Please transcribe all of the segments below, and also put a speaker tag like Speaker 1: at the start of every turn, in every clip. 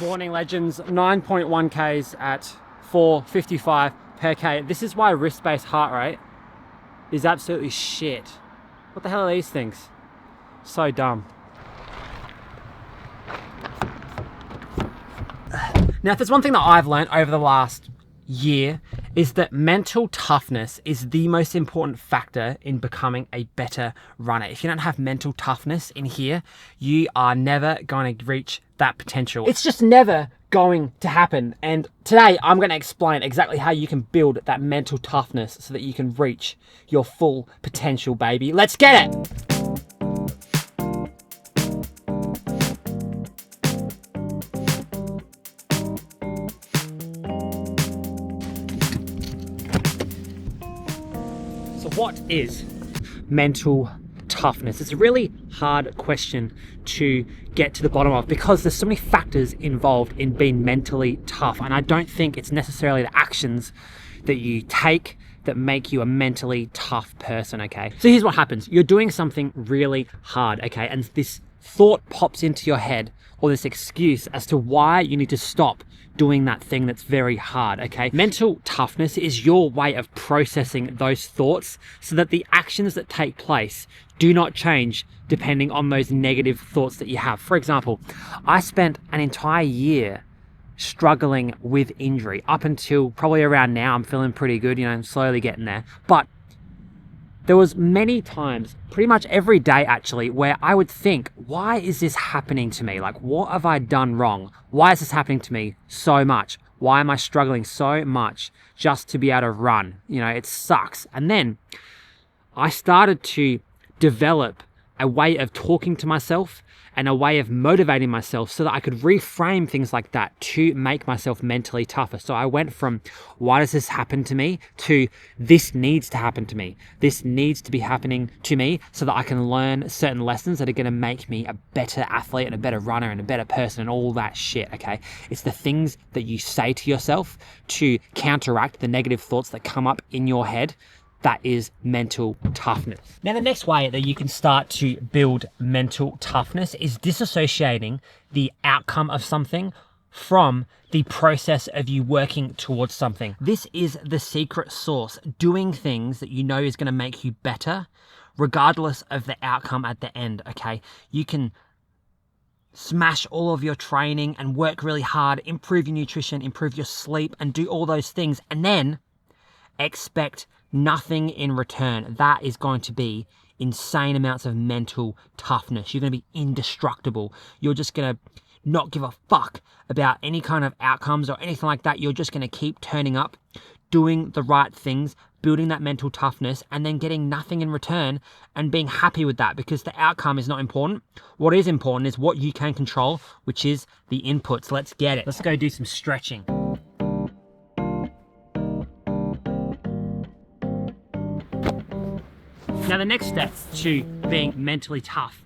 Speaker 1: Morning legends, 9.1 Ks at 4:55 per K. This is why wrist-based heart rate is absolutely shit. What the hell are these things? So dumb. Now, if there's one thing that I've learned over the last year is that mental toughness is the most important factor in becoming a better runner. If you don't have mental toughness in here, you are never going to reach that potential. It's just never going to happen. And today I'm going to explain exactly how you can build that mental toughness so that you can reach your full potential, baby. Let's get it. What is mental toughness? It's a really hard question to get to the bottom of because there's so many factors involved in being mentally tough, and I don't think it's necessarily the actions that you take that make you a mentally tough person, okay? So here's what happens. You're doing something really hard, okay? And this thought pops into your head, or this excuse as to why you need to stop doing that thing that's very hard, okay? Mental toughness is your way of processing those thoughts so that the actions that take place do not change depending on those negative thoughts that you have. For example, I spent an entire year struggling with injury up until probably around now. I'm feeling pretty good, I'm slowly getting there. But there was many times, pretty much every day actually, where I would think, why is this happening to me? Like, what have I done wrong? Why is this happening to me so much? Why am I struggling so much just to be able to run? It sucks. And then I started to develop a way of talking to myself and a way of motivating myself so that I could reframe things like that to make myself mentally tougher. So I went from, why does this happen to me, to this needs to happen to me. This needs to be happening to me so that I can learn certain lessons that are going to make me a better athlete and a better runner and a better person and all that shit, okay? It's the things that you say to yourself to counteract the negative thoughts that come up in your head. That is mental toughness. Now, the next way that you can start to build mental toughness is disassociating the outcome of something from the process of you working towards something. This is the secret sauce, doing things that you know is going to make you better, regardless of the outcome at the end, okay? You can smash all of your training and work really hard, improve your nutrition, improve your sleep, and do all those things, and then expect nothing in return. That is going to be insane amounts of mental toughness. You're going to be indestructible. You're just going to not give a fuck about any kind of outcomes or anything like that. You're just going to keep turning up, doing the right things, building that mental toughness, and then getting nothing in return and being happy with that because the outcome is not important. What is important is what you can control, which is the inputs. Let's get it. Let's go do some stretching. Now, the next step to being mentally tough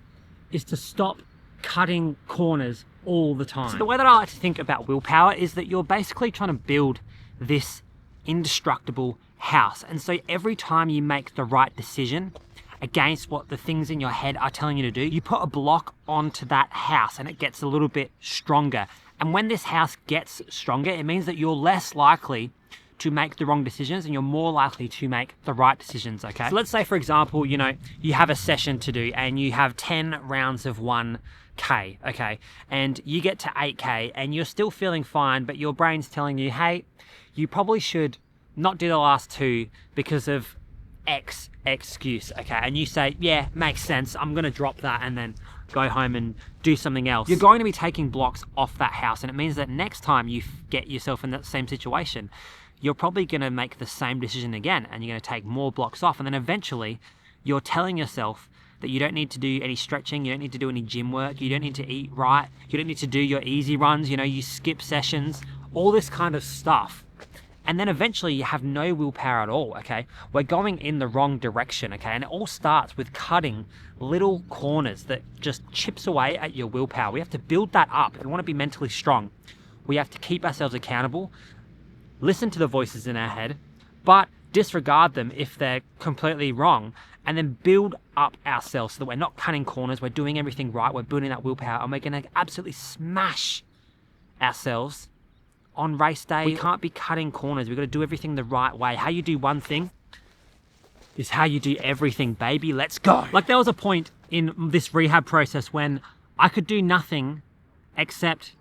Speaker 1: is to stop cutting corners all the time. So the way that I like to think about willpower is that you're basically trying to build this indestructible house. And so every time you make the right decision against what the things in your head are telling you to do, you put a block onto that house and it gets a little bit stronger. And when this house gets stronger, it means that you're less likely to make the wrong decisions and you're more likely to make the right decisions, okay? So let's say, for example, you have a session to do and you have 10 rounds of 1K, okay? And you get to 8K and you're still feeling fine, but your brain's telling you, hey, you probably should not do the last 2 because of X excuse, okay? And you say, yeah, makes sense. I'm gonna drop that and then go home and do something else. You're going to be taking blocks off that house, and it means that next time you get yourself in that same situation, you're probably going to make the same decision again and you're going to take more blocks off, and then eventually you're telling yourself that you don't need to do any stretching, you don't need to do any gym work, you don't need to eat right, you don't need to do your easy runs, you skip sessions, all this kind of stuff. And then eventually you have no willpower at all, okay? We're going in the wrong direction, okay? And it all starts with cutting little corners that just chips away at your willpower. We have to build that up. If we want to be mentally strong, we have to keep ourselves accountable, listen to the voices in our head, but disregard them if they're completely wrong, and then build up ourselves so that we're not cutting corners, we're doing everything right, we're building that willpower, and we're going to absolutely smash ourselves on race day. We can't be cutting corners. We've got to do everything the right way. How you do one thing is how you do everything, baby. Let's go. Like, there was a point in this rehab process when I could do nothing except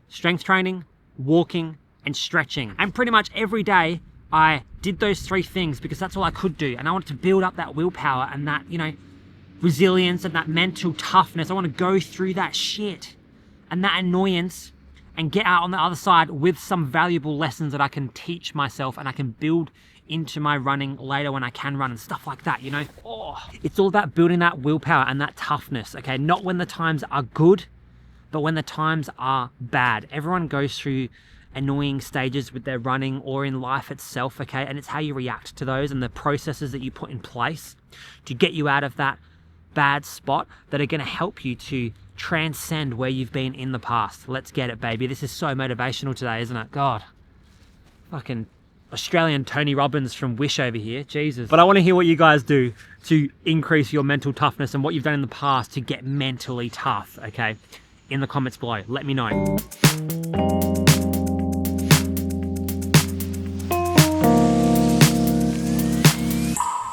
Speaker 1: strength training, walking, and stretching. And pretty much every day I did those 3 things because that's all I could do. And I wanted to build up that willpower and that, you know, resilience and that mental toughness. I want to go through that shit and that annoyance and get out on the other side with some valuable lessons that I can teach myself and I can build into my running later when I can run and stuff like that, you know? Oh, it's all about building that willpower and that toughness, okay? Not when the times are good, but when the times are bad. Everyone goes through annoying stages with their running or in life itself, okay? And it's how you react to those and the processes that you put in place to get you out of that bad spot that are gonna help you to transcend where you've been in the past. Let's get it, baby. This is so motivational today, isn't it? God, fucking Australian Tony Robbins from Wish over here, Jesus. But I want to hear what you guys do to increase your mental toughness and what you've done in the past to get mentally tough, okay? In the comments below, let me know.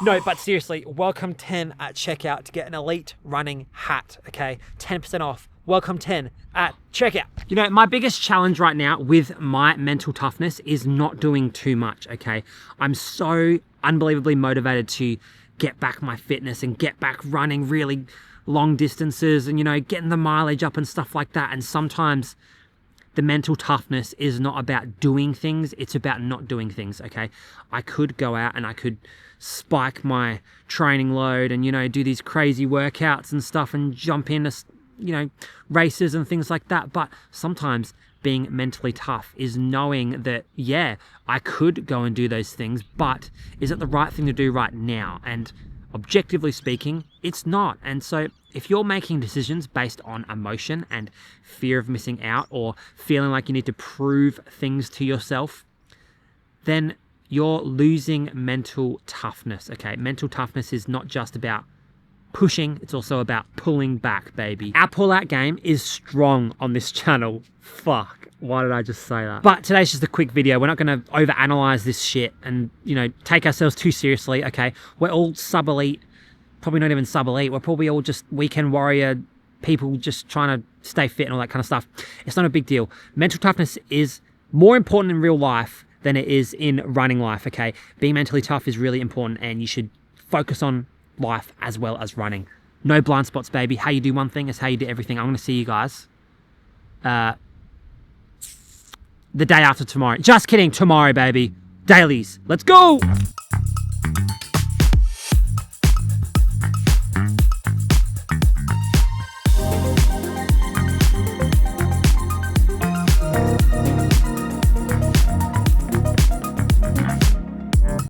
Speaker 1: No, but seriously, welcome 10 at checkout to get an elite running hat, okay? 10% off. Welcome 10 at checkout. You know, my biggest challenge right now with my mental toughness is not doing too much, okay? I'm so unbelievably motivated to get back my fitness and get back running really long distances and, you know, getting the mileage up and stuff like that. And sometimes the mental toughness is not about doing things, it's about not doing things, okay? I could go out and I could spike my training load and, you know, do these crazy workouts and stuff and jump into, you know, races and things like that. But sometimes being mentally tough is knowing that, yeah, I could go and do those things, but is it the right thing to do right now? And objectively speaking, it's not. And so if you're making decisions based on emotion and fear of missing out or feeling like you need to prove things to yourself, then you're losing mental toughness, okay? Mental toughness is not just about pushing, it's also about pulling back, baby. Our pull-out game is strong on this channel. Fuck, why did I just say that? But today's just a quick video. We're not gonna overanalyze this shit and, you know, take ourselves too seriously, okay? We're all sub-elite, probably not even sub-elite. We're probably all just weekend warrior people just trying to stay fit and all that kind of stuff. It's not a big deal. Mental toughness is more important in real life than it is in running life, okay? Being mentally tough is really important and you should focus on life as well as running. No blind spots, baby. How you do one thing is how you do everything. I'm gonna see you guys the day after tomorrow. Just kidding, tomorrow, baby. Dailies, let's go!